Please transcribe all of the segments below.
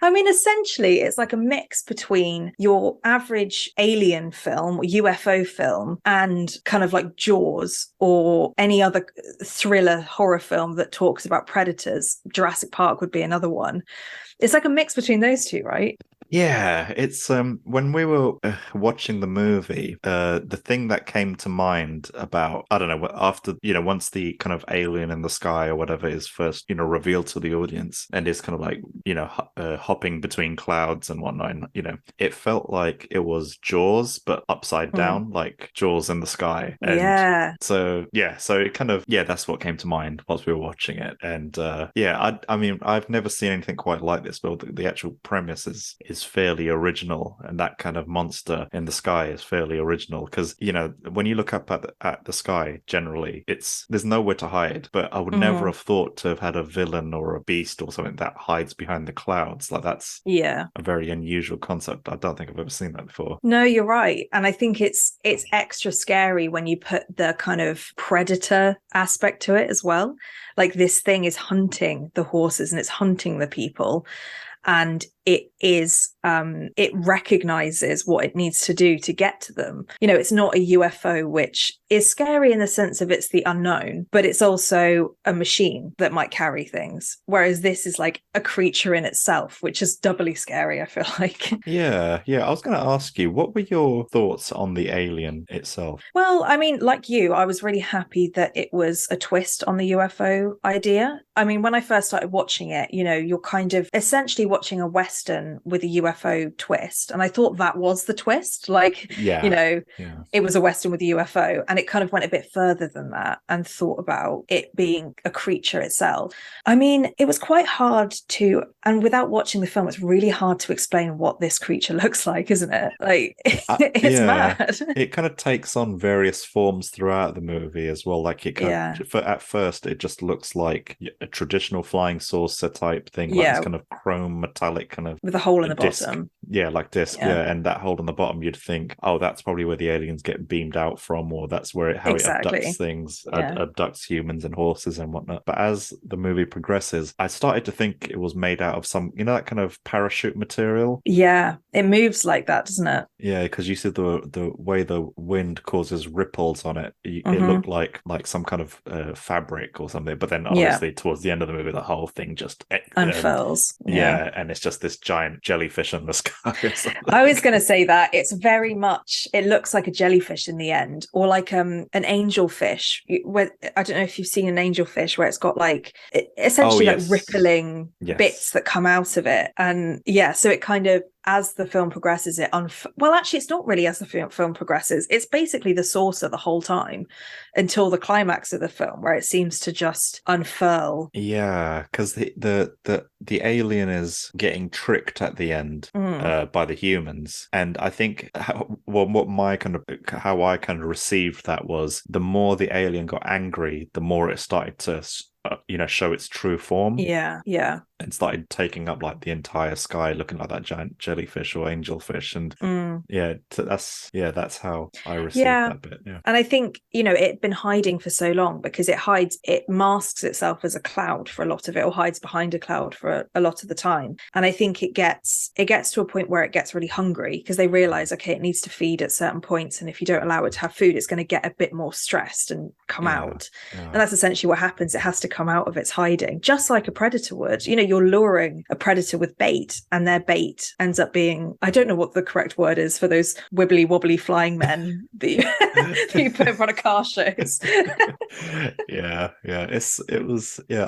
I mean, essentially, it's like a mix between your average alien film, UFO film, and kind of like Jaws or any other thriller horror film that talks about predators. Jurassic Park would be another one. It's like a mix between those two, right? Yeah, it's when we were watching the movie, the thing that came to mind about, I don't know, after, once the kind of alien in the sky or whatever is first, revealed to the audience and is kind of like, hopping between clouds and whatnot, it felt like it was Jaws, but upside down, like Jaws in the sky. And Yeah. so, yeah, so it kind of, yeah, that's what came to mind whilst we were watching it. And yeah, I mean, I've never seen anything quite like this, but the actual premise is fairly original, and that kind of monster in the sky is fairly original because when you look up at the sky, generally there's nowhere to hide, but I would never have thought to have had a villain or a beast or something that hides behind the clouds. Like, that's Yeah. a very unusual concept. I don't think I've ever seen that before. No, you're right. And I think it's extra scary when you put the kind of predator aspect to it as well. Like, this thing is hunting the horses and it's hunting the people. And it recognizes what it needs to do to get to them. It's not a UFO, which is scary in the sense of it's the unknown, but it's also a machine that might carry things. Whereas this is like a creature in itself, which is doubly scary, I feel like. Yeah. I was going to ask you, what were your thoughts on the alien itself? Well, I mean, like you, I was really happy that it was a twist on the UFO idea. I mean, when I first started watching it, you're kind of essentially watching a Western with a UFO twist. And I thought that was the twist. Like, Yeah. It was a Western with a UFO. And it kind of went a bit further than that and thought about it being a creature itself. I mean, it was quite hard and without watching the film, it's really hard to explain what this creature looks like, isn't it? Like, it's mad. It kind of takes on various forms throughout the movie as well. Like, at first, it just looks like a traditional flying saucer type thing, like this kind of chrome metallic kind of with a hole in the disc. bottom. Yeah, like disc. Yeah, and that hole in the bottom, you'd think, oh, that's probably where the aliens get beamed out from, or that's where it abducts things, abducts humans and horses and whatnot. But as the movie progresses, I started to think it was made out of some, that kind of parachute material. Yeah, it moves like that, doesn't it? Yeah, because you see the way the wind causes ripples on it. It looked like some kind of fabric or something. But then obviously towards the end of the movie, the whole thing just unfurls. Yeah, and it's just this giant jellyfish in the sky. I was going to say that it's very much, it looks like a jellyfish in the end, or like an angelfish. Where, I don't know if you've seen an angelfish where it's got like essentially like rippling bits that come out of it. And so it kind of, as the film progresses, well, actually, it's not really as the film progresses. It's basically the saucer the whole time until the climax of the film, where it seems to just unfurl. Yeah, because the alien is getting tricked at the end by the humans, and I think how I kind of received that was, the more the alien got angry, the more it started to show its true form. Yeah. And started taking up like the entire sky, looking like that giant jellyfish or angelfish. And that's how I received that bit. Yeah. And I think, it'd been hiding for so long because it masks itself as a cloud for a lot of it, or hides behind a cloud for a lot of the time. And I think it gets to a point where it gets really hungry because they realize, okay, it needs to feed at certain points. And if you don't allow it to have food, it's going to get a bit more stressed and come out. Yeah. And that's essentially what happens. It has to come out of its hiding, just like a predator would. You're luring a predator with bait, and their bait ends up being, I don't know what the correct word is for those wibbly wobbly flying men that you put in front of car shows. I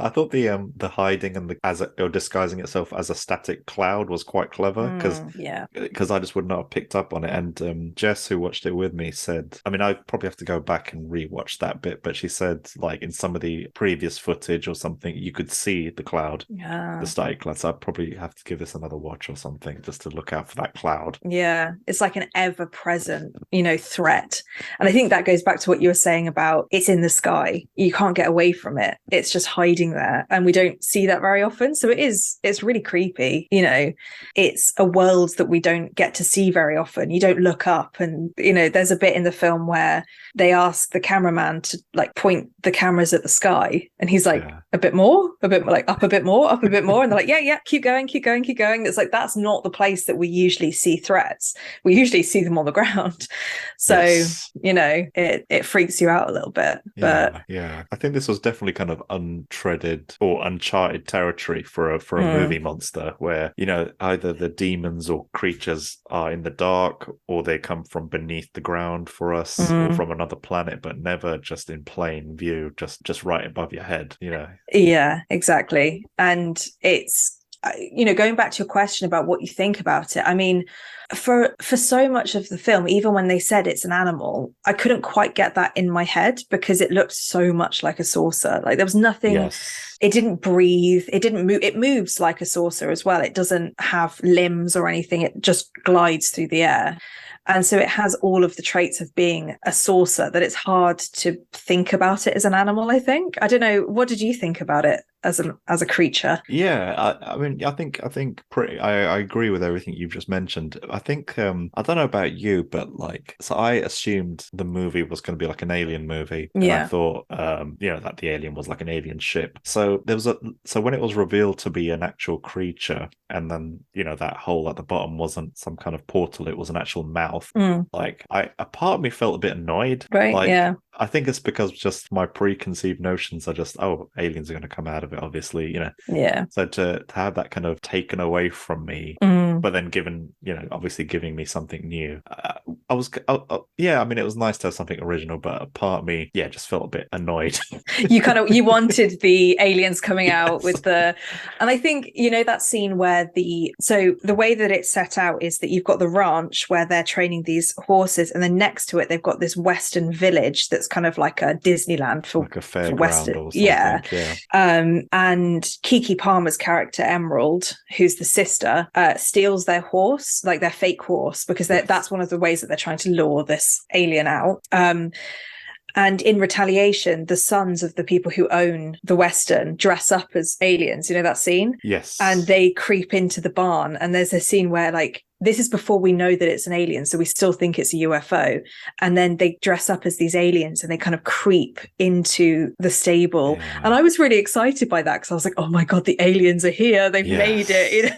thought the hiding and or disguising itself as a static cloud was quite clever, because I just would not have picked up on it. And Jess, who watched it with me, said, I mean, I probably have to go back and rewatch that bit, but she said, like, in some of the previous footage or something, you could see the cloud. The static cloud. So I'd probably have to give this another watch or something just to look out for that cloud. Yeah, it's like an ever-present, threat. And I think that goes back to what you were saying about it's in the sky. You can't get away from it. It's just hiding there. And we don't see that very often. So it's really creepy. It's a world that we don't get to see very often. You don't look up, and, there's a bit in the film where they ask the cameraman to like point the cameras at the sky. And he's like, a bit more, like up a bit more, up a bit more. And they're like, yeah, keep going, keep going, keep going. It's like, that's not the place that we usually see threats. We usually see them on the ground. So, it freaks you out a little bit. But yeah. I think this was definitely kind of untreaded or uncharted territory for a movie monster, where, either the demons or creatures are in the dark, or they come from beneath the ground for us, or from another planet, but never just in plain view, just right above your head, Yeah, exactly. And it's, going back to your question about what you think about it, I mean, for so much of the film, even when they said it's an animal, I couldn't quite get that in my head, because it looked so much like a saucer. Like, there was nothing, it didn't breathe, it didn't move. It moves like a saucer as well. It doesn't have limbs or anything. It just glides through the air. And so it has all of the traits of being a saucer, that it's hard to think about it as an animal, I think. I don't know. What did you think about it as a creature? Yeah, I mean, I think I agree with everything you've just mentioned. I think I don't know about you, but so I assumed the movie was going to be like an alien movie, and I thought that the alien was like an alien ship. So when it was revealed to be an actual creature, and then that hole at the bottom wasn't some kind of portal, it was an actual mouth. Like, a part of me felt a bit annoyed, right? I think it's because just my preconceived notions are just, aliens are going to come out of it, obviously, So to have that kind of taken away from me, but then obviously giving me something new, I mean, it was nice to have something original, but a part of me, just felt a bit annoyed. You wanted the aliens coming out with and I think, that scene where the way that it's set out is that you've got the ranch where they're training these horses, and then next to it they've got this Western village that's kind of like a Disneyland for like a fairground Western, or something. And Keke Palmer's character Emerald, who's the sister, steals their horse, like their fake horse, because that's one of the ways that they're trying to lure this alien out. And in retaliation, the sons of the people who own the Western dress up as aliens. You know that scene? Yes. And they creep into the barn. And there's a scene where, like, this is before we know that it's an alien, so we still think it's a UFO. And then they dress up as these aliens and they kind of creep into the stable. Yeah. And I was really excited by that, because I was like, oh my God, the aliens are here. They've made it.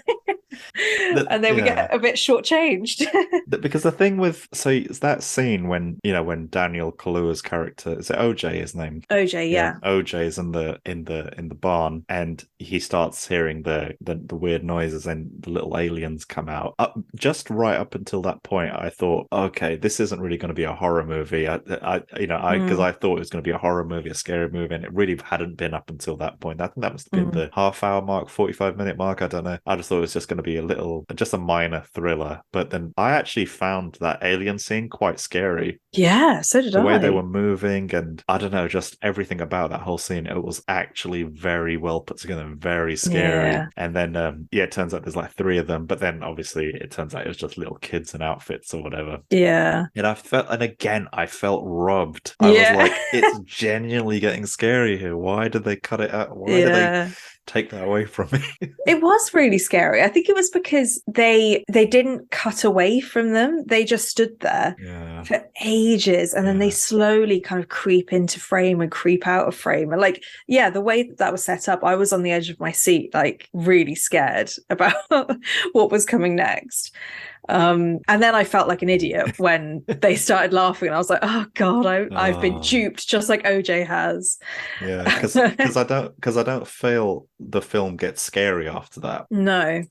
And then we get a bit shortchanged. Because the thing it's that scene when Daniel Kaluuya's character, is it OJ his name? OJ, yeah. OJ is in the barn, and he starts hearing the weird noises, and the little aliens come out. Just right up until that point, I thought, okay, this isn't really going to be a horror movie. Because I thought it was going to be a horror movie, a scary movie, and it really hadn't been up until that point. I think that must have been the half-hour mark, 45-minute mark. I don't know. I just thought it was just going to be just a minor thriller. But then I actually found that alien scene quite scary. Yeah, so did I. The way they were moving, and I don't know, just everything about that whole scene. It was actually very well put together and very scary. Yeah. And then, it turns out there's like 3 of them. But then obviously it turns out it was just little kids in outfits or whatever. Yeah. And I felt robbed. I was like, it's genuinely getting scary here. Why did they cut it out? Why did they take that away from me? It was really scary. I think it was because they didn't cut away from them. They just stood there for ages, and then they slowly kind of creep into frame and creep out of frame. And the way that was set up, I was on the edge of my seat, like really scared about what was coming next. And then I felt like an idiot when they started laughing, and I was like, oh God, I've been duped, just like OJ has. Yeah, because I don't feel the film gets scary after that. No,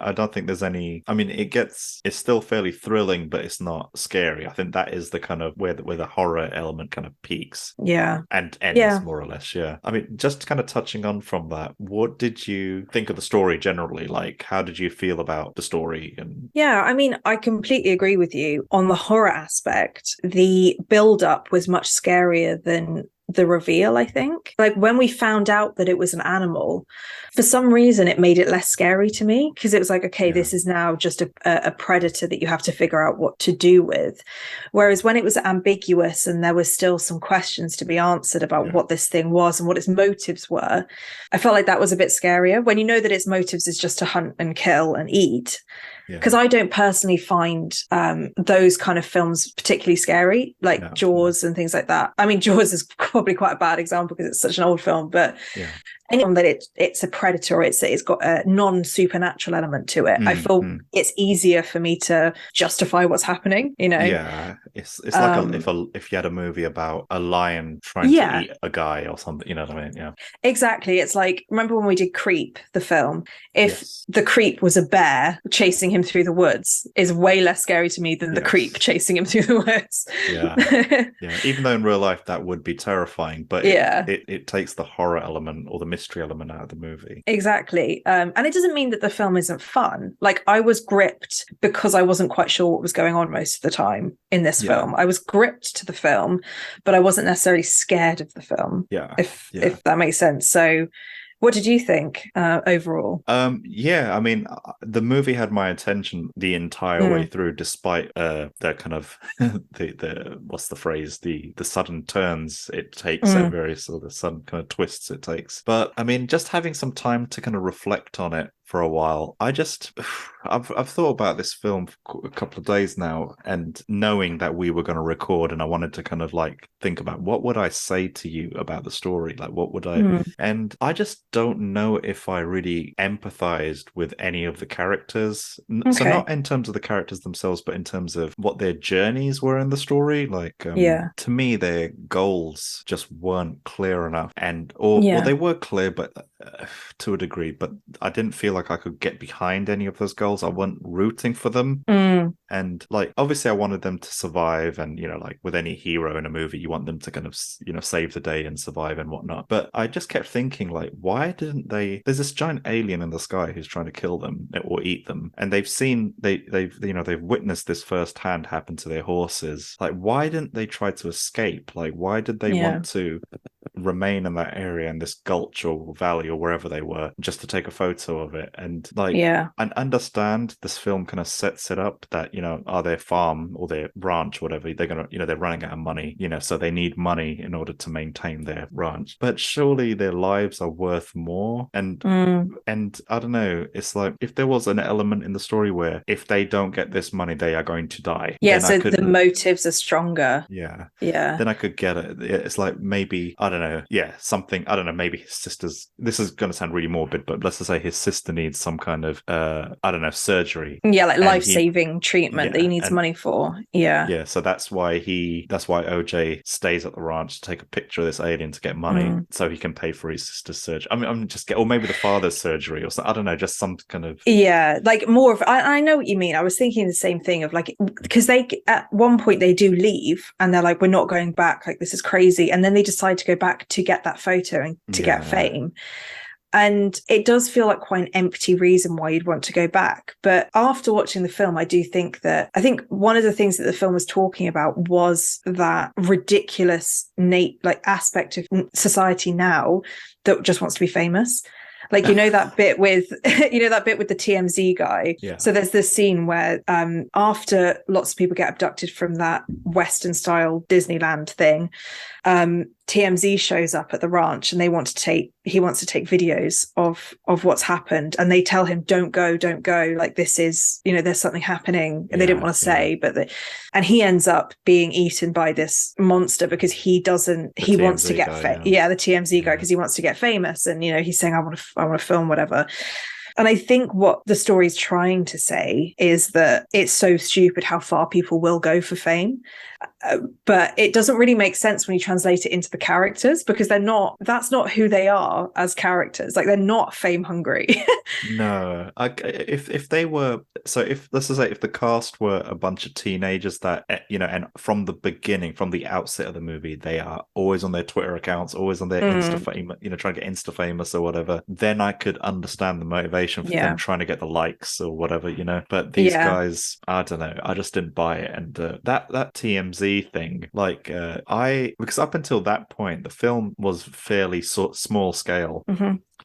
I don't think there's any. I mean, it's still fairly thrilling, but it's not scary. I think that is the kind of where the horror element kind of peaks. Yeah, and ends more or less. Yeah, I mean, just kind of touching on from that, what did you think of the story generally? Like, how did you feel about the story? And I mean, I completely agree with you on the horror aspect. The build-up was much scarier than the reveal, I think. Like, when we found out that it was an animal, for some reason it made it less scary to me, because it was like, okay, this is now just a predator that you have to figure out what to do with. Whereas when it was ambiguous and there was still some questions to be answered about what this thing was and what its motives were, I felt like that was a bit scarier. When you know that its motives is just to hunt and kill and eat. Because I don't personally find those kind of films particularly scary, like Jaws and things like that. I mean, Jaws is probably quite a bad example because it's such an old film, but Yeah. anyone that it's a predator, or it's got a non-supernatural element to it, I feel it's easier for me to justify what's happening, you know. Yeah, it's like if you had a movie about a lion trying to eat a guy or something, you know what I mean? Yeah, exactly. It's like, remember when we did Creep, the film? If the creep was a bear chasing him through the woods, is way less scary to me than the creep chasing him through the woods. Yeah. Even though in real life that would be terrifying, but it takes the horror element or the mystery element out of the movie. Exactly. And it doesn't mean that the film isn't fun. Like, I was gripped because I wasn't quite sure what was going on most of the time in this film. I was gripped to the film, but I wasn't necessarily scared of the film. If that makes sense. So what did you think overall? I mean, the movie had my attention the entire way through, despite the kind of the what's the phrase, the sudden turns it takes at various sort of sudden kind of twists it takes. But I mean, just having some time to kind of reflect on it for a while, I've thought about this film for a couple of days now, and knowing that we were going to record, and I wanted to kind of like think about what would I say to you about the story, like what would I, and I just don't know if I really empathized with any of the characters. So not in terms of the characters themselves, but in terms of what their journeys were in the story. Like, to me, their goals just weren't clear enough, and or they were clear, but to a degree, but I didn't feel like I could get behind any of those goals. I wasn't rooting for them. And like, obviously I wanted them to survive, and you know, like with any hero in a movie, you want them to kind of, you know, save the day and survive and whatnot. But I just kept thinking, like, why didn't they, there's this giant alien in the sky who's trying to kill them or eat them, and they've witnessed this firsthand happen to their horses. Like, why didn't they try to escape? Like, why did they want to remain in that area, in this gulch or valley or wherever they were, just to take a photo of it? And like, and understand this film kind of sets it up that, you know, their farm or their ranch, whatever, they're gonna, you know, they're running out of money, you know, so they need money in order to maintain their ranch. But surely their lives are worth more. And I don't know, it's like, if there was an element in the story where if they don't get this money, they are going to die. So the motives are stronger. Then I could get it. It's like, maybe, I don't know, something, I don't know, maybe his sister's, this is going to sound really morbid, but let's just say his sister needs some kind of I don't know, surgery, like life-saving treatment that he needs money for. So that's why OJ stays at the ranch to take a picture of this alien to get money so he can pay for his sister's surgery. I mean, or maybe the father's surgery or something. I don't know, just some kind of like more of, I know what you mean. I was thinking the same thing of like, because they at one point they do leave and they're like, we're not going back, like this is crazy, and then they decide to go back to get that photo and to get fame. And it does feel like quite an empty reason why you'd want to go back. But after watching the film, I think one of the things that the film was talking about was that ridiculous aspect of society now that just wants to be famous. Like, you know, that bit with the TMZ guy. So there's this scene where after lots of people get abducted from that Western style Disneyland thing, TMZ shows up at the ranch, and he wants to take videos of what's happened, and they tell him, don't go, like this is, you know, there's something happening, and they didn't want to say, and he ends up being eaten by this monster because he wants to get the TMZ guy, because he wants to get famous, and you know, he's saying, I want to film whatever. And I think what the story is trying to say is that it's so stupid how far people will go for fame. But it doesn't really make sense when you translate it into the characters, because that's not who they are as characters. Like, they're not fame hungry. No, if they were, so if, let's just say, if the cast were a bunch of teenagers that, you know, and from the beginning, from the outset of the movie, they are always on their Twitter accounts, always on their Insta fame, you know, trying to get Insta famous or whatever, then I could understand the motivation for them trying to get the likes or whatever, you know. But these guys, I don't know, I just didn't buy it. And that TMZ thing, like, because up until that point, the film was fairly small scale.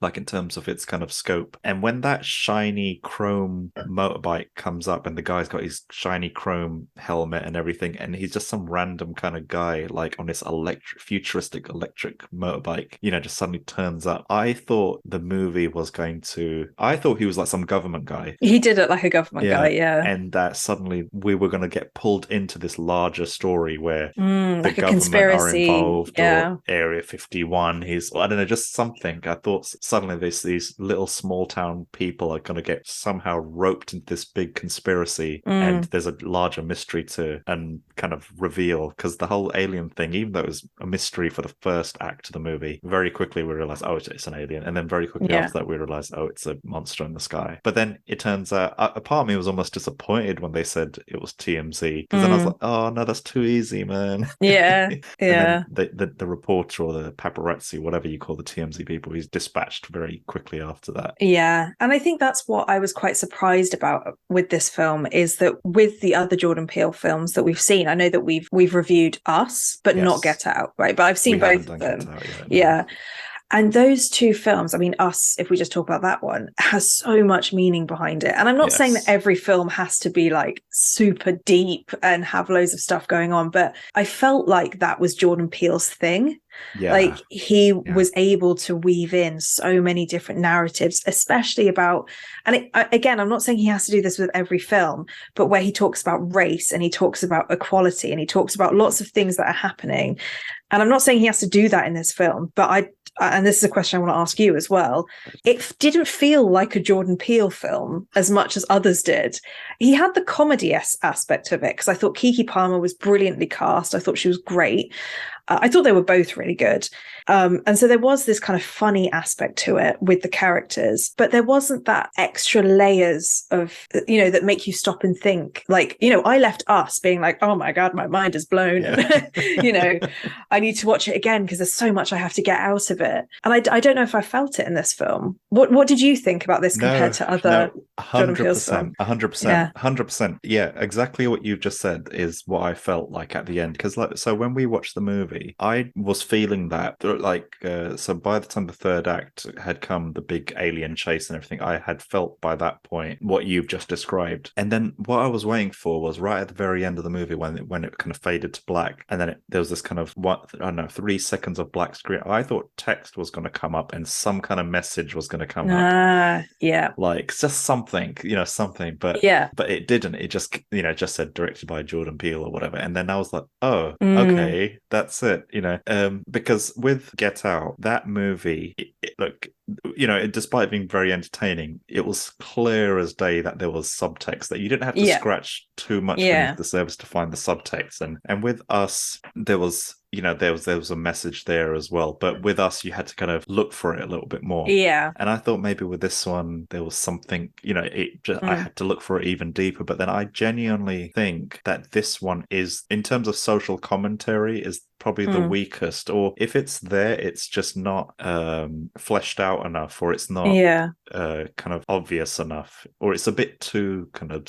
like in terms of its kind of scope. And when that shiny chrome motorbike comes up and the guy's got his shiny chrome helmet and everything, and he's just some random kind of guy like on this futuristic electric motorbike, just suddenly turns up. I thought he was like some government guy. He did it like a government guy, yeah. And that suddenly we were going to get pulled into this larger story where the like government are involved, yeah. or Area 51. I don't know, just something. I thought suddenly these little small town people are going to get somehow roped into this big conspiracy, and there's a larger mystery and kind of reveal, because the whole alien thing, even though it was a mystery for the first act of the movie, very quickly we realized, oh, it's an alien, and then very quickly after that we realized, oh, it's a monster in the sky. But then it turns out, a part of me was almost disappointed when they said it was TMZ, because then I was like, oh no, that's too easy, man. Yeah. And then the reporter or the paparazzi, whatever you call the TMZ people, he's dispatched very quickly after that. Yeah, and I think that's what I was quite surprised about with this film, is that with the other Jordan Peele films that we've seen, I know that we've reviewed Us, but not Get Out, right? But I've seen both of them. Yeah. And those two films, I mean, Us, if we just talk about that one, has so much meaning behind it. And I'm not saying that every film has to be like super deep and have loads of stuff going on, but I felt like that was Jordan Peele's thing. Yeah. Like he was able to weave in so many different narratives, especially about, and again, I'm not saying he has to do this with every film, but where he talks about race and he talks about equality and he talks about lots of things that are happening. And I'm not saying he has to do that in this film, but and this is a question I want to ask you as well. It didn't feel like a Jordan Peele film as much as others did. He had the comedy aspect of it, because I thought Keke Palmer was brilliantly cast. I thought she was great. I thought they were both really good. And so there was this kind of funny aspect to it with the characters, but there wasn't that extra layers of, that make you stop and think. Like, I left Us being like, oh my God, my mind is blown. Yeah. And, I need to watch it again because there's so much I have to get out of it. And I don't know if I felt it in this film. What did you think about this compared to other 100%, 100%, 100%. Yeah, exactly what you just said is what I felt like at the end. Because so when we watched the movie, I was feeling that so by the time the third act had come, the big alien chase and everything, I had felt by that point what you've just described. And then what I was waiting for was right at the very end of the movie when it kind of faded to black, and then there was this kind of 3 seconds of black screen. I thought text was going to come up and some kind of message was going to come up. Yeah, like just something, something. But but it didn't. It just just said directed by Jordan Peele or whatever. And then I was like, oh, okay, that's it. Because with Get Out, that movie, despite being very entertaining, it was clear as day that there was subtext, that you didn't have to scratch too much beneath the surface to find the subtext. And with Us, there was there was a message there as well, but with Us you had to kind of look for it a little bit more. And I thought maybe with this one there was something, I had to look for it even deeper. But then I genuinely think that this one is, in terms of social commentary, is probably the weakest, or if it's there, it's just not fleshed out enough, or it's not kind of obvious enough, or it's a bit too kind of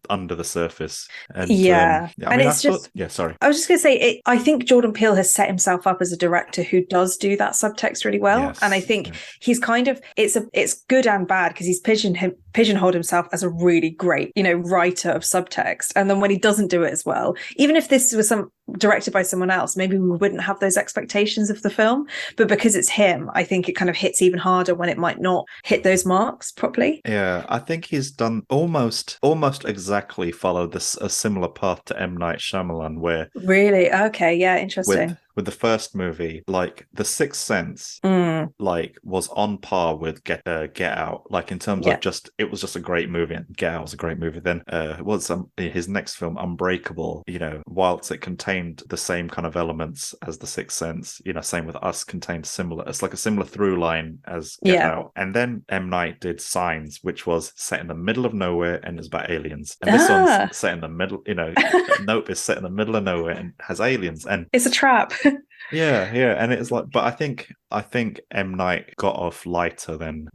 under the surface. And I was just gonna say, I think Jordan Peele has set himself up as a director who does do that subtext really well. And I think he's kind of, it's good and bad, because he's pigeonholed himself as a really great writer of subtext, and then when he doesn't do it as well, even if this was directed by someone else, maybe we wouldn't have those expectations of the film, but because it's him, I think it kind of hits even harder when it might not hit those marks properly. I think he's done almost exactly followed a similar path to M. Night Shyamalan, where really interesting. With the first movie, like The Sixth Sense, like was on par with Get Out, like in terms of just, it was just a great movie, and Get Out was a great movie. Then was his next film, Unbreakable, whilst it contained the same kind of elements as The Sixth Sense, same with Us, contained similar, it's like a similar through line as Get Out. And then M. Night did Signs, which was set in the middle of nowhere and is about aliens. And this one's set in the middle, Nope is set in the middle of nowhere and has aliens. And it's a trap. Yeah, and it's like, but I think M. Night got off lighter than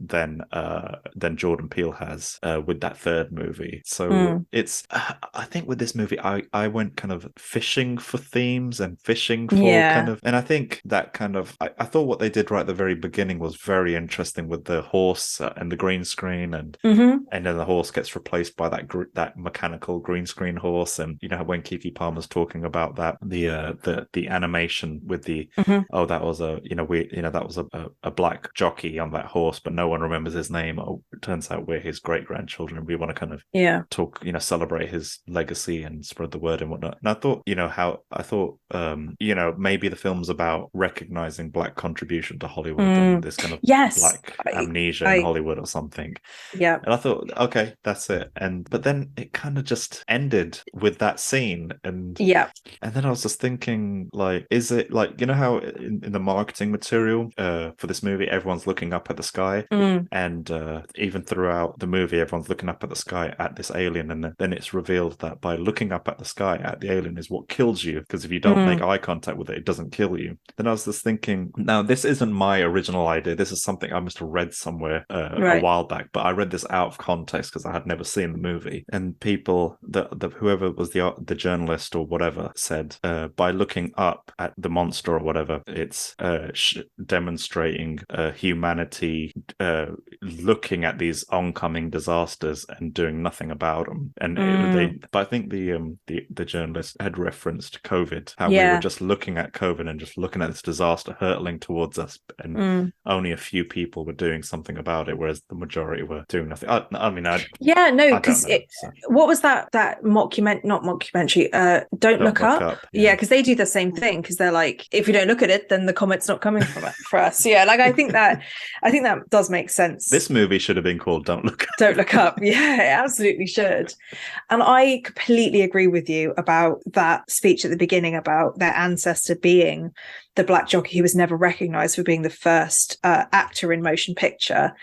Jordan Peele has with that third movie. So it's I think with this movie, I went kind of fishing for themes and fishing for kind Yeah. of, and I think that kind of I thought what they did right at the very beginning was very interesting with the horse and the green screen, and Hmm. and then the horse gets replaced by that mechanical green screen horse, and when Keke Palmer's talking about that the animation with the Hmm. oh, that was that was a black jockey on that horse, but no one remembers his name. Oh, it turns out we're his great grandchildren, and we want to kind of Yeah. talk, celebrate his legacy and spread the word and whatnot. And I thought, maybe the film's about recognizing black contribution to Hollywood and this kind of Yes. black amnesia in I Hollywood or something. yeah. And I thought, okay, that's it. But then it kind of just ended with that scene, and Yeah. then I was just thinking, like, is it like, how in the marketing material for this movie, everyone's looking up at the sky, and even throughout the movie, everyone's looking up at the sky at this alien, and then it's revealed that by looking up at the sky at the alien is what kills you, because if you don't make eye contact with it, it doesn't kill you. Then I was just thinking, now this isn't my original idea. This is something I must have read somewhere a while back, but I read this out of context because I had never seen the movie. And people, whoever was the journalist or whatever, said by looking up at the monster or whatever, it's demonstrating humanity looking at these oncoming disasters and doing nothing about them. And but I think the journalist had referenced COVID, how we were just looking at COVID and just looking at this disaster hurtling towards us, and only a few people were doing something about it, whereas the majority were doing nothing. Because what was that not mockumentary, Don't Look Up? Yeah, because they do the same thing, because they're like, if you don't look at it, then the comment's not coming from it for us. Yeah, like I think that does make sense. This movie should have been called Don't Look Up. Don't Look Up. Yeah, it absolutely should. And I completely agree with you about that speech at the beginning about their ancestor being the black jockey who was never recognized for being the first actor in motion picture.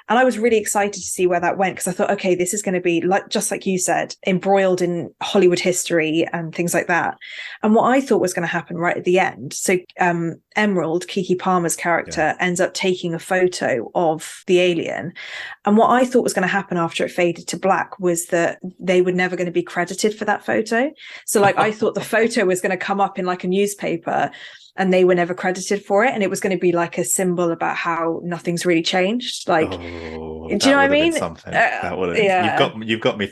And I was really excited to see where that went, because I thought, okay, this is going to be just like you said, embroiled in Hollywood history and things like that. And what I thought was going to happen right at the end, so Emerald, Keke Palmer's character, ends up taking a photo of the alien. And what I thought was going to happen after it faded to black was that they were never going to be credited for that photo. So like I thought the photo was going to come up in like a newspaper, and they were never credited for it, and it was going to be like a symbol about how nothing's really changed. Like, do you know what I mean? Something that would have. You've got me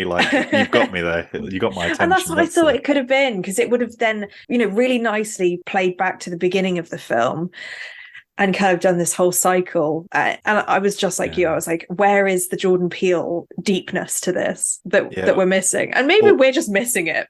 like you've got me there. You got my attention. And that's what I thought it could have been, because it would have then, really nicely played back to the beginning of the film and kind of done this whole cycle. And I was just like you, I was like, where is the Jordan Peele deepness to this that we're missing? And maybe we're just missing it.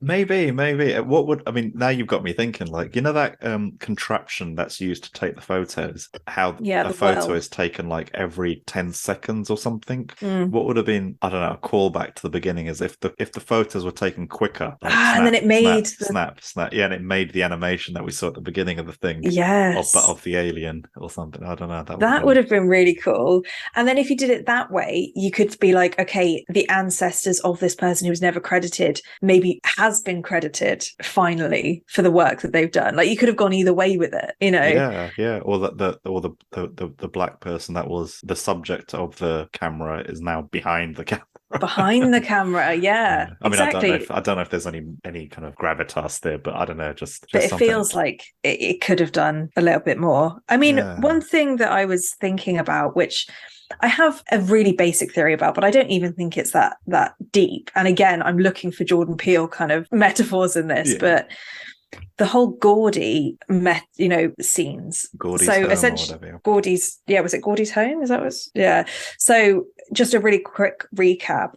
maybe. Now you've got me thinking, like, that contraption that's used to take the photos, how a photo is taken like every 10 seconds or something. What would have been, I don't know, a callback to the beginning, as if the photos were taken quicker. Like, and then it made snap. Yeah, and it made the animation that we saw at the beginning of the thing. Yes. Of the alien or something. I don't know. That would have been really cool. And then if you did it that way, you could be like, okay, the ancestors of this person who was never credited maybe has been credited finally for the work that they've done. Like, you could have gone either way with it, Yeah. Or the black person that was the subject of the camera is now behind the camera. Behind the camera, yeah. I mean, exactly. I don't know if there's any kind of gravitas there, but I don't know. But it feels like it could have done a little bit more. I mean, one thing that I was thinking about, which I have a really basic theory about, but I don't even think it's that deep. And again, I'm looking for Jordan Peele kind of metaphors in this, but the whole Gordy scenes. Gordy's home, essentially, Gordy's, was it Gordy's home? Is that was so just a really quick recap.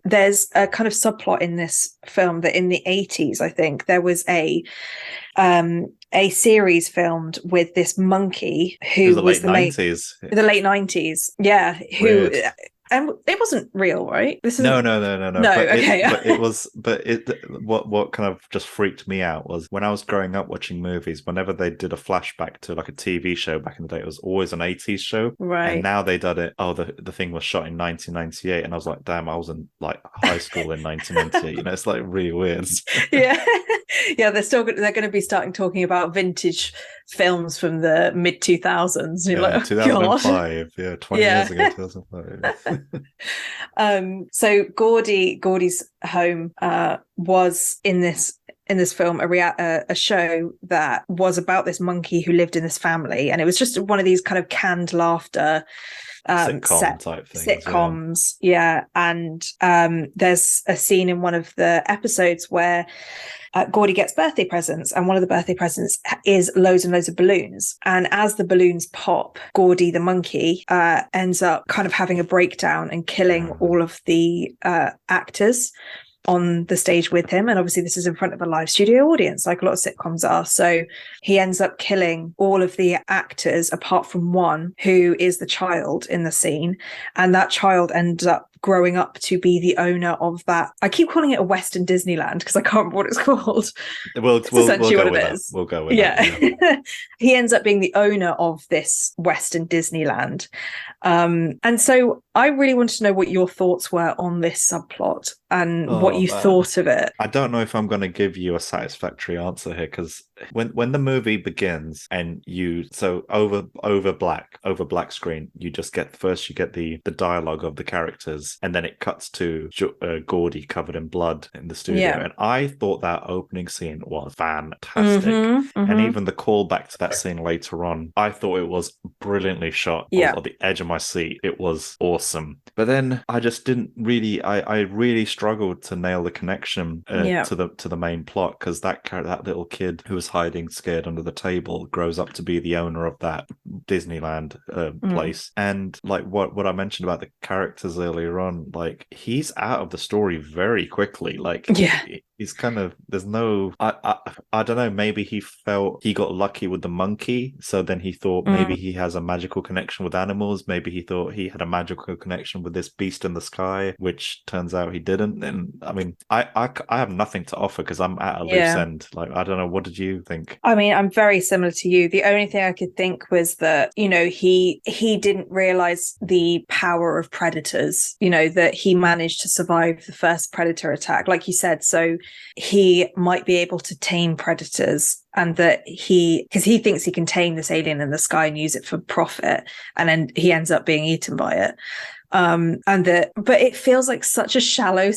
There's a kind of subplot in this film that in the 80s, I think, there was a series filmed with this monkey who was the late 90s. Yeah, who And it wasn't real, right? This is No. No, okay. What kind of just freaked me out was when I was growing up watching movies, whenever they did a flashback to like a TV show back in the day, it was always an 80s show. Right. And now they did it, the thing was shot in 1998. And I was like, damn, I was in like high school in 1998. You know, it's like really weird. Yeah. Yeah, they're going to be starting talking about vintage films from the mid 2000s. Yeah, like, 2005. Yeah, 20 years ago, 2005. So Gordy's home was in this film a show that was about this monkey who lived in this family, and it was just one of these kind of canned laughter sitcom type things. Sitcoms, yeah. And there's a scene in one of the episodes where Gordy gets birthday presents, and one of the birthday presents is loads and loads of balloons. And as the balloons pop, Gordy the monkey ends up kind of having a breakdown and killing all of the actors on the stage with him. And obviously this is in front of a live studio audience, like a lot of sitcoms are. So he ends up killing all of the actors apart from one, who is the child in the scene. And that child ends up growing up to be the owner of that. I keep calling it a Western Disneyland because I can't remember what it's called. We'll essentially go what with it that. is. We'll go with that. Yeah. He ends up being the owner of this Western Disneyland. And so I really wanted to know what your thoughts were on this subplot and what you thought of it. I don't know if I'm going to give you a satisfactory answer here, because when the movie begins and over black screen, you just get the dialogue of the characters, and then it cuts to Gordy covered in blood in the studio. Yeah. And I thought that opening scene was fantastic. And even the callback to that scene later on, I thought it was brilliantly shot. I was at the edge of my seat. It was awesome. But then I just didn't really, I really struggled to nail the connection to the main plot, because that little kid who was hiding scared under the table grows up to be the owner of that Disneyland place. And like what I mentioned about the characters earlier on, like he's out of the story very quickly. Like he's kind of, there's no, I don't know, maybe he felt he got lucky with the monkey, so then he thought maybe he has a magical connection with animals. Maybe he thought he had a magical connection with this beast in the sky, which turns out he didn't. And I mean, I have nothing to offer because I'm at a loose end. Like, I don't know, what did you think? I mean, I'm very similar to you. The only thing I could think was that, you know, he didn't realize the power of predators, you know, that he managed to survive the first predator attack, like you said. So he might be able to tame predators, and that because he thinks he can tame this alien in the sky and use it for profit, and then he ends up being eaten by it. But it feels like such a shallow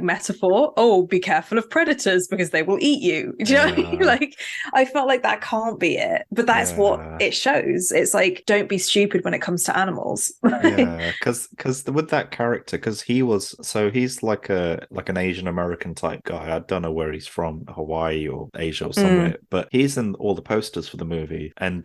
metaphor. Oh, be careful of predators because they will eat you. Do you know what I mean? Like, I felt like that can't be it, but that's what it shows. It's like, don't be stupid when it comes to animals. Because with that character, because he's like an Asian American type guy. I don't know where he's from, Hawaii or Asia or somewhere, but he's in all the posters for the movie. And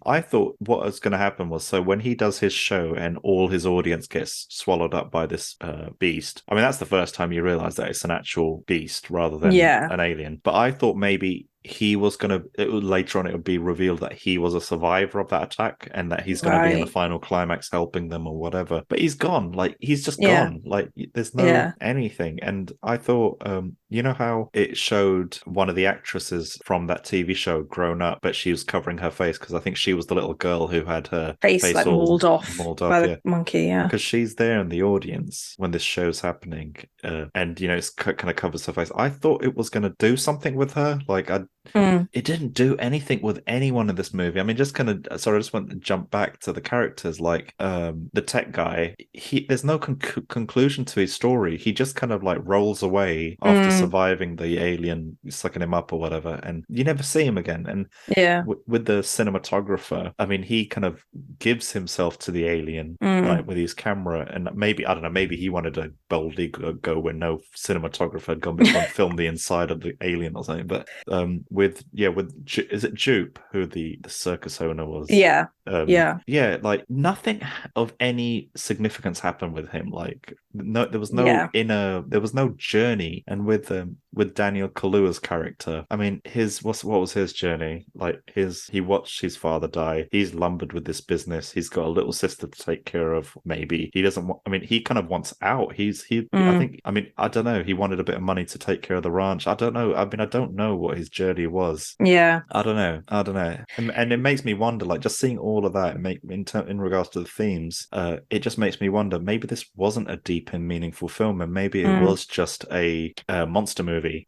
I thought what was going to happen was, so when he does his show and all his audience gets swallowed up by this beast, I mean, that's the first time you realize that it's an actual beast rather than an alien. But I thought maybe he was later on it would be revealed that he was a survivor of that attack, and that he's going to be in the final climax helping them or whatever. But he's gone. Like, he's just gone. Like, there's no anything. And I thought, you know how it showed one of the actresses from that TV show grown up, but she was covering her face because I think she was the little girl who had her face like all mauled off by the monkey. Because she's there in the audience when this show's happening, and you know, it's kind of covers her face. I thought it was going to do something with her. Like, it didn't do anything with anyone in this movie. I mean, just kind of, sorry, I just want to jump back to the characters. Like, the tech guy, there's no conclusion to his story. He just kind of like rolls away after surviving the alien sucking him up or whatever, and you never see him again. And with the cinematographer, I mean, he kind of gives himself to the alien, like with his camera, and maybe, I don't know, maybe he wanted to boldly go where no cinematographer had gone before and filmed the inside of the alien or something. But with is it Jupe who the circus owner was? Yeah, like nothing of any significance happened with him. Like no, there was no journey. And with Daniel Kaluuya's character, I mean, what was his journey? Like he watched his father die. He's lumbered with this business. He's got a little sister to take care of. Maybe he doesn't want. I mean, he kind of wants out. I don't know. He wanted a bit of money to take care of the ranch. I don't know. I mean, I don't know what his journey was. Yeah. I don't know. And it makes me wonder, like, just seeing all of that in regards to the themes, it just makes me wonder, maybe this wasn't a deep and meaningful film, and maybe it was just a monster movie.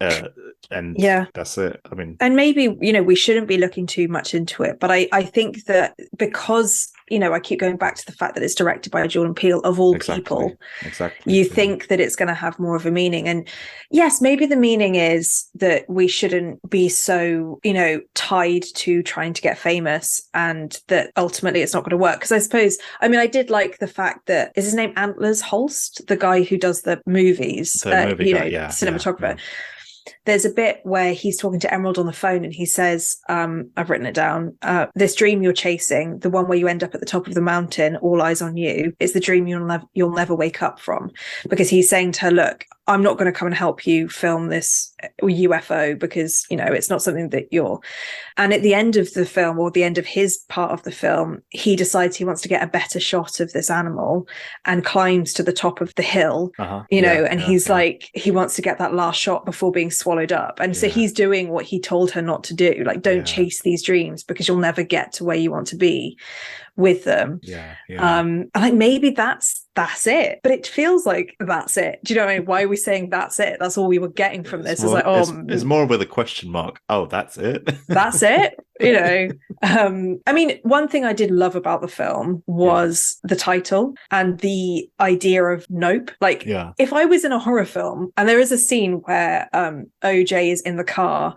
And that's it. I mean, and maybe, we shouldn't be looking too much into it, but I think that because, I keep going back to the fact that it's directed by Jordan Peele, of all people. Exactly. You think that it's going to have more of a meaning. And yes, maybe the meaning is that we shouldn't be so, tied to trying to get famous, and that ultimately it's not going to work. Because I did like the fact that, is his name Antlers Holst, the guy who does the movies, cinematographer. Yeah. There's a bit where he's talking to Emerald on the phone, and he says, I've written it down, this dream you're chasing, the one where you end up at the top of the mountain, all eyes on you, is the dream you'll never wake up from. Because he's saying to her, look, I'm not going to come and help you film this UFO because, it's not something that you're. And at the end of the film, or the end of his part of the film, he decides he wants to get a better shot of this animal and climbs to the top of the hill, he's like, he wants to get that last shot before being swallowed up. And so he's doing what he told her not to do. Like, don't chase these dreams because you'll never get to where you want to be with them. Like, maybe that's it, but it feels like that's it. Do you know what I mean? Why are we saying that's it? That's all we were getting from this. It's more with a question mark. Oh, that's it. That's it. One thing I did love about the film was the title and the idea of nope. Like, if I was in a horror film and there is a scene where OJ is in the car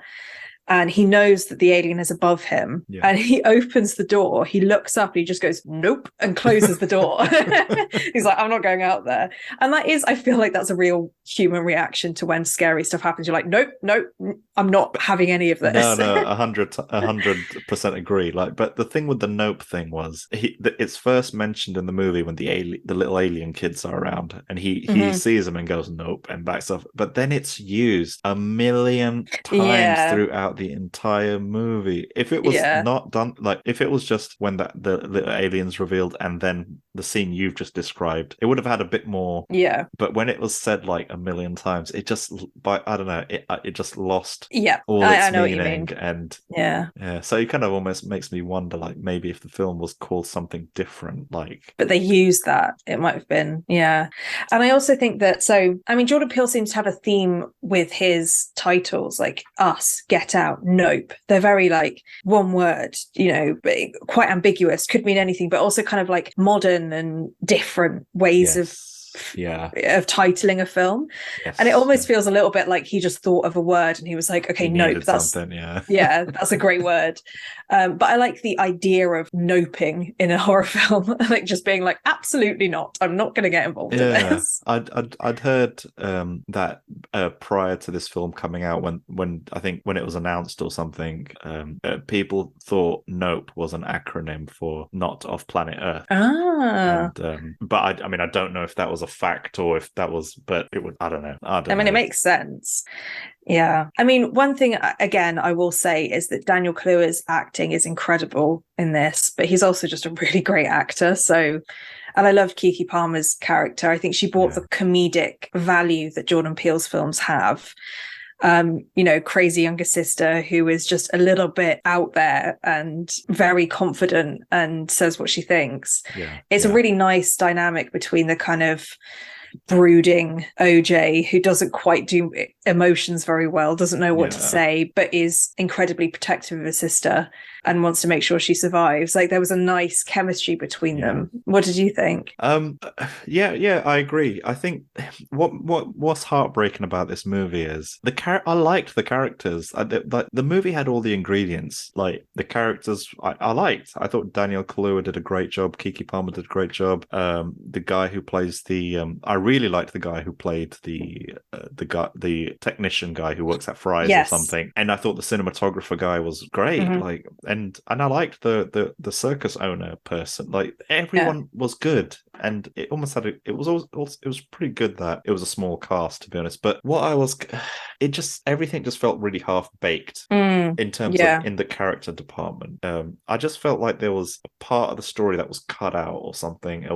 and he knows that the alien is above him, and he opens the door, he looks up and he just goes, nope, and closes the door. He's like, I'm not going out there. And I feel like that's a real human reaction to when scary stuff happens. You're like, nope, I'm not having any of this. No, 100% agree. Like, but the thing with the nope thing was, it's first mentioned in the movie when the little alien kids are around, and he sees them and goes nope and backs off. But then it's used a million times throughout the entire movie. If it was not done, like if it was just when the little aliens revealed and then the scene you've just described, it would have had a bit more. But when it was said like a million times, it just, I don't know, it just lost all its meaning. And so it kind of almost makes me wonder, like, maybe if the film was called something different, like, but they used that, it might have been. And I also think that, Jordan Peele seems to have a theme with his titles, like Us, Get Out, Nope. They're very like one word, quite ambiguous, could mean anything, but also kind of like modern and different ways of titling a film. And it almost feels a little bit like he just thought of a word and he was like, okay, nope, that's that's a great word. But I like the idea of noping in a horror film, like just being like, absolutely not, I'm not going to get involved in this. I'd heard that prior to this film coming out, when I think when it was announced or something, people thought nope was an acronym for not of planet Earth. But I don't know if that was a fact or if that was, but it would, I don't know. It makes sense. One thing again I will say is that Daniel Kaluuya's acting is incredible in this, but he's also just a really great actor. And I loved Keke Palmer's character. I think she brought the comedic value that Jordan Peele's films have. Crazy younger sister who is just a little bit out there and very confident and says what she thinks. It's a really nice dynamic between the kind of brooding OJ who doesn't quite do emotions very well, doesn't know what to say, but is incredibly protective of his sister and wants to make sure she survives. Like, there was a nice chemistry between them. What did you think? I agree. I think what's heartbreaking about this movie is I liked the characters. The movie had all the ingredients. Like, the characters I liked. I thought Daniel Kaluuya did a great job. Keke Palmer did a great job. The guy who plays I really liked the guy who played the technician guy who works at Fry's or something, and I thought the cinematographer guy was great. Like, and I liked the circus owner person. Like, everyone was good, and it almost had it was pretty good that it was a small cast, to be honest. But everything just felt really half baked in terms of in the character department. I just felt like there was a part of the story that was cut out or something.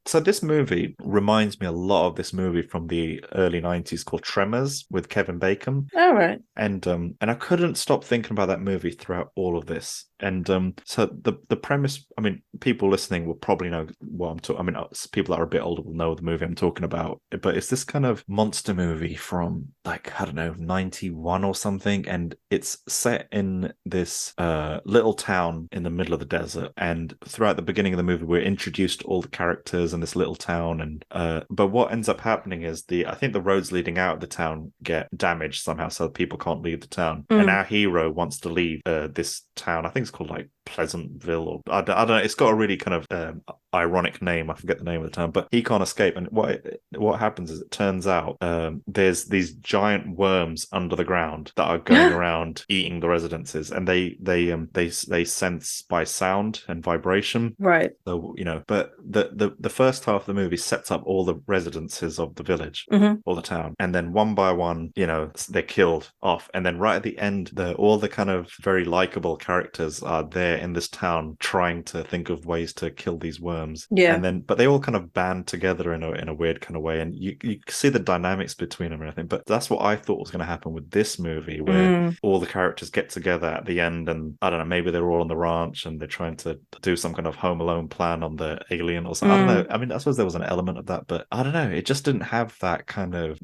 So this movie reminds me a lot of this movie from the early 90s called Tremors with Kevin Bacon. All right. And I couldn't stop thinking about that movie throughout all of this. And so the premise, I mean, people listening will probably know what I'm talking. I mean, people that are a bit older will know the movie I'm talking about. But it's this kind of monster movie from, like, I don't know, 91 or something, and it's set in this little town in the middle of the desert. And throughout the beginning of the movie, we're introduced to all the characters in this little town. And but what ends up happening is I think the roads leading out of the town get damaged somehow, so people can't leave the town. And our hero wants to leave this town. I think it's called like Pleasantville, or I don't know. It's got a really kind of ironic name. I forget the name of the town, but he can't escape. And what happens is, it turns out there's these giant worms under the ground that are going around eating the residences, and they sense by sound and vibration. Right. So, you know, but the first half of the movie sets up all the residences of the village or the town, and then one by one, you know, they're killed off, and then right at the end, all the kind of very likable characters are there in this town trying to think of ways to kill these worms. And then, but they all kind of band together in a weird kind of way, and you see the dynamics between them and everything. But that's what I thought was going to happen with this movie, where all the characters get together at the end, and I don't know, maybe they're all on the ranch and they're trying to do some kind of Home Alone plan on the alien or something. I don't know. I mean, I suppose there was an element of that, but I don't know. It just didn't have that kind of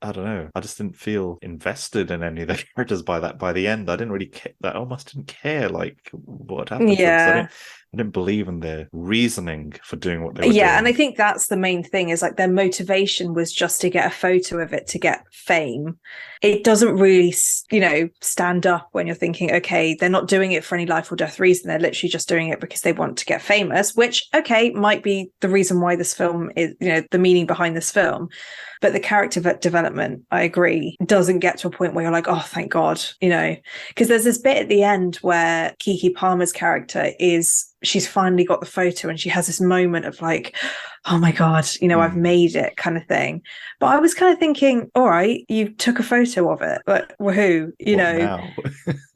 I don't know. I just didn't feel invested in any of the characters by the end. I didn't really care. I almost didn't care like what happened to them. I didn't believe in their reasoning for doing what they were doing. And I think that's the main thing, is like their motivation was just to get a photo of it to get fame. It doesn't really, you know, stand up when you're thinking, okay, they're not doing it for any life or death reason. They're literally just doing it because they want to get famous, which, okay, might be the reason why this film is, you know, the meaning behind this film. But the character development, I agree, doesn't get to a point where you're like, oh, thank God, you know, because there's this bit at the end where Keke Palmer's character she's finally got the photo, and she has this moment of like, oh my God, you know, I've made it kind of thing. But I was kind of thinking, all right, you took a photo of it, but woohoo, you know,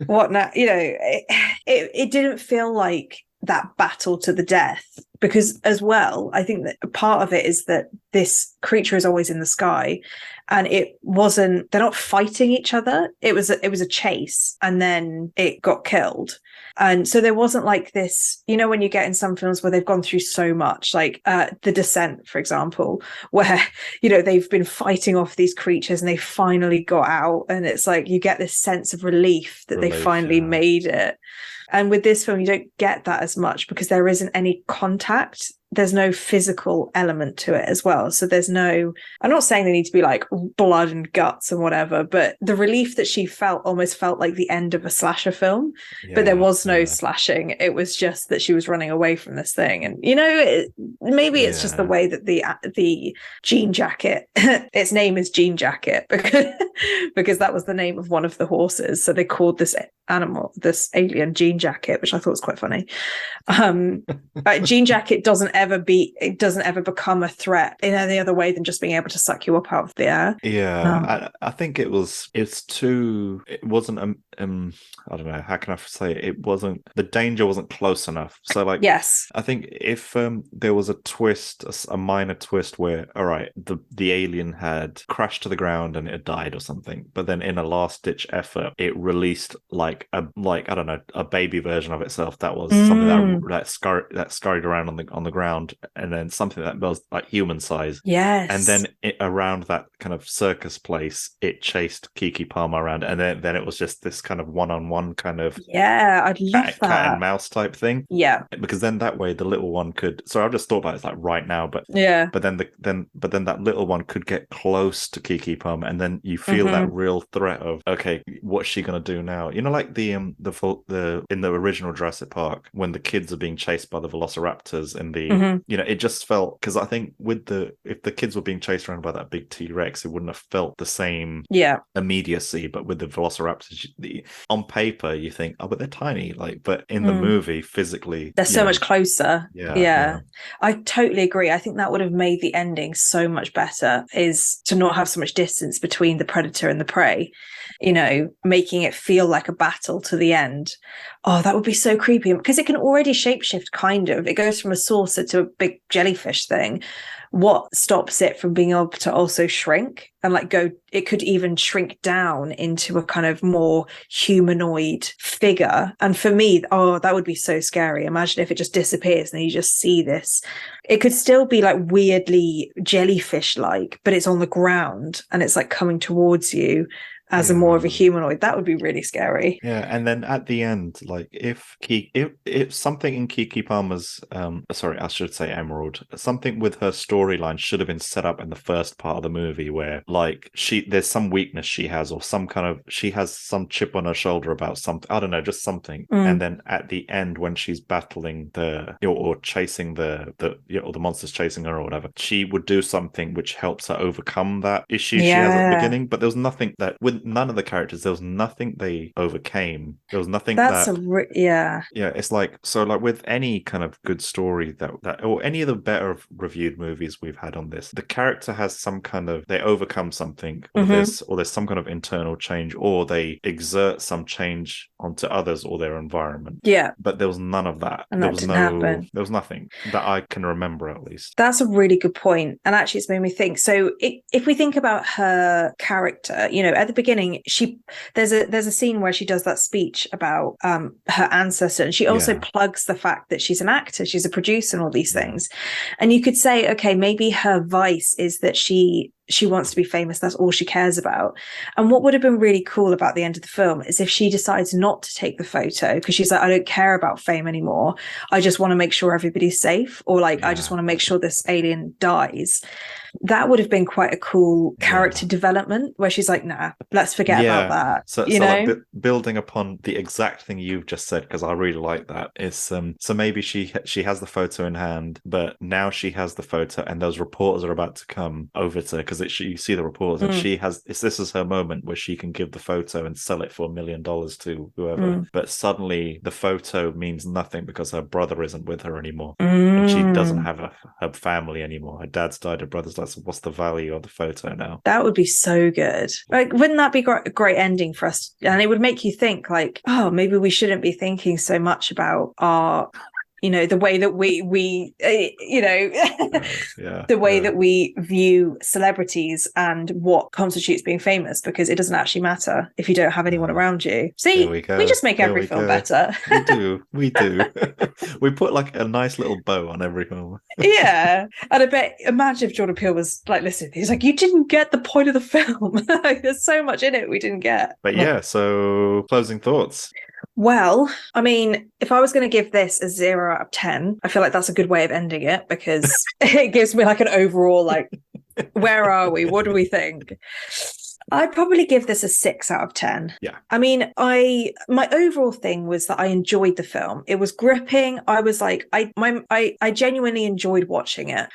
what now? You know, it didn't feel like that battle to the death, because as well, I think that part of it is that this creature is always in the sky, and they're not fighting each other. It was a chase, and then it got killed. And so there wasn't like this, you know, when you get in some films where they've gone through so much, like The Descent, for example, where, you know, they've been fighting off these creatures and they finally got out, and it's like you get this sense of relief that they finally made it. And with this film, you don't get that as much because there isn't any contact. There's no physical element to it as well. So there's no, I'm not saying they need to be like blood and guts and whatever, but the relief that she felt almost felt like the end of a slasher film, but there was no slashing. It was just that she was running away from this thing. And, you know, maybe it's just the way that the jean jacket, its name is Jean Jacket because that was the name of one of the horses. So they called this alien Jean Jacket, which I thought was quite funny. Jean Jacket doesn't ever become a threat in any other way than just being able to suck you up out of the air. I think it wasn't I don't know, how can I say it? The danger wasn't close enough. So like, yes, I think if there was a twist, a minor twist where, all right, the alien had crashed to the ground and it died or something, but then in a last ditch effort it released like I don't know, a baby version of itself that was something that scurried around on the ground, and then something that was like human size, and then around that kind of circus place it chased Keke Palmer around, and then it was just this kind of one-on-one kind of I'd love that cat and mouse type thing, because then that way the little one could, so I've just thought about it like right now, but then that little one could get close to Keke Palmer, and then you feel that real threat of, okay, what's she gonna do now? You know, like the in the original Jurassic Park when the kids are being chased by the velociraptors in the It just felt, because I think if the kids were being chased around by that big T-Rex, it wouldn't have felt the same immediacy. But with the velociraptors, on paper you think, oh, but they're tiny, but in the movie, physically they're so much closer. Yeah. I totally agree. I think that would have made the ending so much better, is to not have so much distance between the predator and the prey, making it feel like a battle to the end. Oh, that would be so creepy, because it can already shapeshift, kind of. It goes from a saucer to a big jellyfish thing. What stops it from being able to also shrink and it could even shrink down into a kind of more humanoid figure. And for me, that would be so scary. Imagine if it just disappears and you just see this. It could still be weirdly jellyfish-like, but it's on the ground and it's coming towards you as a more of a humanoid. That would be really scary. Yeah, and then at the end, if something in Keke Palmer's, sorry, I should say Emerald, something with her storyline should have been set up in the first part of the movie, where there's some weakness she has, or she has some chip on her shoulder about something. I don't know, just something. And then at the end, when she's battling or chasing the monsters chasing her or whatever, she would do something which helps her overcome that issue she has at the beginning. But there was nothing that with none of the characters, there was nothing they overcame. There was nothing it's with any kind of good story that or any of the better reviewed movies we've had on this, the character has some kind of, they overcome something, or there's some kind of internal change, or they exert some change onto others or their environment. But there was none of that. And that didn't happen. There was nothing that I can remember, at least. That's a really good point. And actually it's made me think, so if we think about her character, at the beginning, there's a scene where she does that speech about her ancestor, and she also plugs the fact that she's an actor, she's a producer, and all these things. And you could say, okay, maybe her vice is that she wants to be famous. That's all she cares about. And what would have been really cool about the end of the film is if she decides not to take the photo, because she's like, I don't care about fame anymore. I just want to make sure everybody's safe, or I just want to make sure this alien dies. That would have been quite a cool character development, where she's like, nah, let's forget about that. So building upon the exact thing you've just said, because I really like that, is so maybe she has the photo in hand, but now she has the photo and those reporters are about to come over to her, because you see the reporters, and this is her moment where she can give the photo and sell it for $1 million to whoever. But suddenly the photo means nothing because her brother isn't with her anymore, and she doesn't have her family anymore. Her dad's died, her brother's died. So what's the value of the photo now? That would be so good. Wouldn't that be a great ending for us? And it would make you think maybe we shouldn't be thinking so much about our the way that that we view celebrities and what constitutes being famous, because it doesn't actually matter if you don't have anyone around you. See, we just make every film better. We do. We put a nice little bow on every film. And I bet, imagine if Jordan Peele was listening, he's like, you didn't get the point of the film. There's so much in it we didn't get. But so closing thoughts. Well, I mean, if I was going to give this a 0 out of 10, I feel like that's a good way of ending it, because it gives me an overall, where are we? What do we think? I'd probably give this a 6 out of 10. Yeah. I mean, my overall thing was that I enjoyed the film. It was gripping. I was I genuinely enjoyed watching it,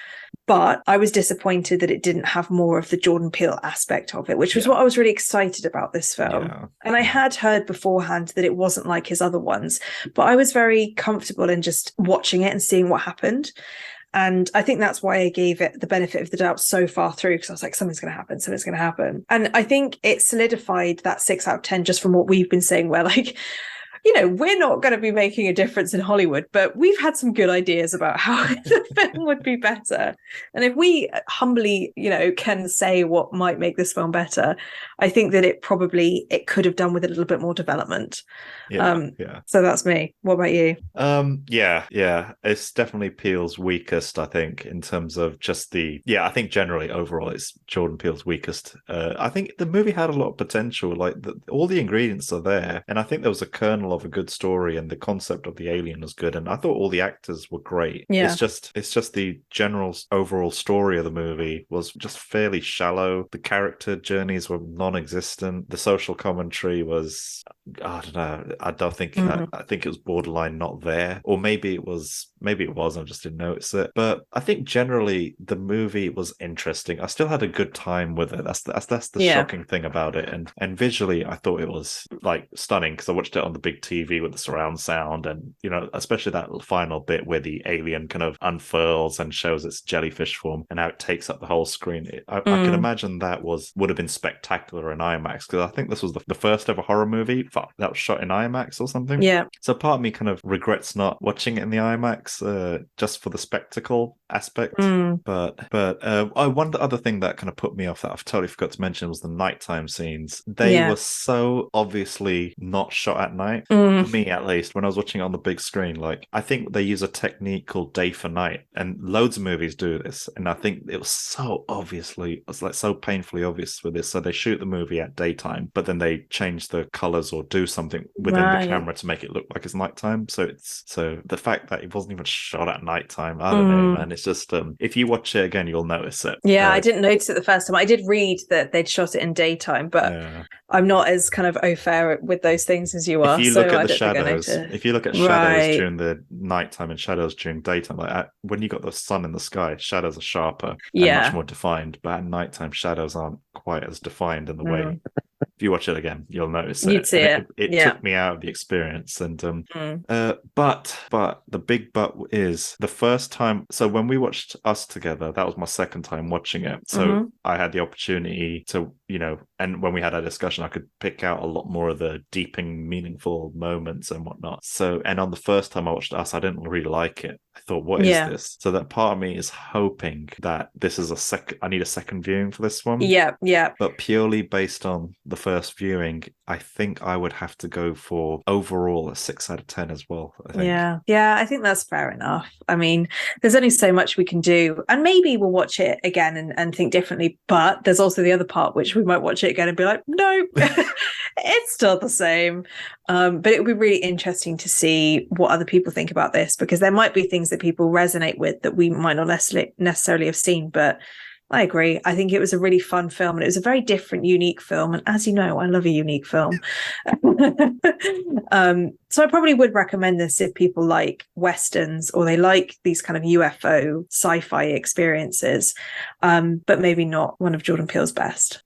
but I was disappointed that it didn't have more of the Jordan Peele aspect of it, which was what I was really excited about this film. Yeah. And I had heard beforehand that it wasn't like his other ones, but I was very comfortable in just watching it and seeing what happened. And I think that's why I gave it the benefit of the doubt so far through, because I was like, something's going to happen. And I think it solidified that 6 out of 10 just from what we've been saying, where we're not going to be making a difference in Hollywood, but we've had some good ideas about how the film would be better. And if we humbly, can say what might make this film better, I think that it could have done with a little bit more development. So that's me. What about you? It's definitely Peele's weakest, I think, in terms of just I think generally overall it's Jordan Peele's weakest. I think the movie had a lot of potential, all the ingredients are there, and I think there was a kernel of a good story, and the concept of the alien was good, and I thought all the actors were great. It's just the general overall story of the movie was just fairly shallow. The character journeys were non-existent. The social commentary was, I don't know, I don't think I think it was borderline not there, or maybe it was maybe it was, I just didn't notice it. But I think generally the movie was interesting. I still had a good time with it. That's the shocking thing about it. And visually, I thought it was like stunning because I watched it on the big TV with the surround sound, and especially that final bit where the alien kind of unfurls and shows its jellyfish form and how it takes up the whole screen. I can imagine that would have been spectacular in IMAX, because I think this was the first ever horror movie that was shot in IMAX or something. Yeah. So part of me kind of regrets not watching it in the IMAX just for the spectacle aspect. But one other thing that kind of put me off that I've totally forgot to mention was the nighttime scenes. They were so obviously not shot at night. For me, at least, when I was watching it on the big screen, like I think they use a technique called day for night, and loads of movies do this. And I think it was so so painfully obvious with this. So they shoot the movie at daytime, but then they change the colors or do something within the camera to make it look like it's nighttime. So the fact that it wasn't even shot at nighttime, I don't know, man. It's just if you watch it again, you'll notice it. Yeah, I didn't notice it the first time. I did read that they'd shot it in daytime, but I'm not as kind of au fait with those things as you are. If you look at the shadows, during the nighttime and shadows during daytime, like when you got the sun in the sky, shadows are sharper and much more defined. But at nighttime, shadows aren't quite as defined in the way. If you watch it again, you'll notice it. You'd see it. It took me out of the experience. And but the big but is the first time. So when we watched Us together, that was my second time watching it. So I had the opportunity to, and when we had our discussion, I could pick out a lot more of the deeping, meaningful moments and whatnot. So, and on the first time I watched Us, I didn't really like it. I thought, what is this? So that part of me is hoping that this is I need a second viewing for this one. Yeah. But purely based on the first viewing, I think I would have to go for overall a 6 out of 10 as well. I think. Yeah, I think that's fair enough. I mean, there's only so much we can do, and maybe we'll watch it again and think differently. But there's also the other part, which we might watch it again and be like, no, it's still the same. But it would be really interesting to see what other people think about this, because there might be things that people resonate with that we might not necessarily have seen. But I agree. I think it was a really fun film, and it was a very different, unique film. And as you know, I love a unique film. So I probably would recommend this if people like Westerns or they like these kind of UFO sci-fi experiences, but maybe not one of Jordan Peele's best.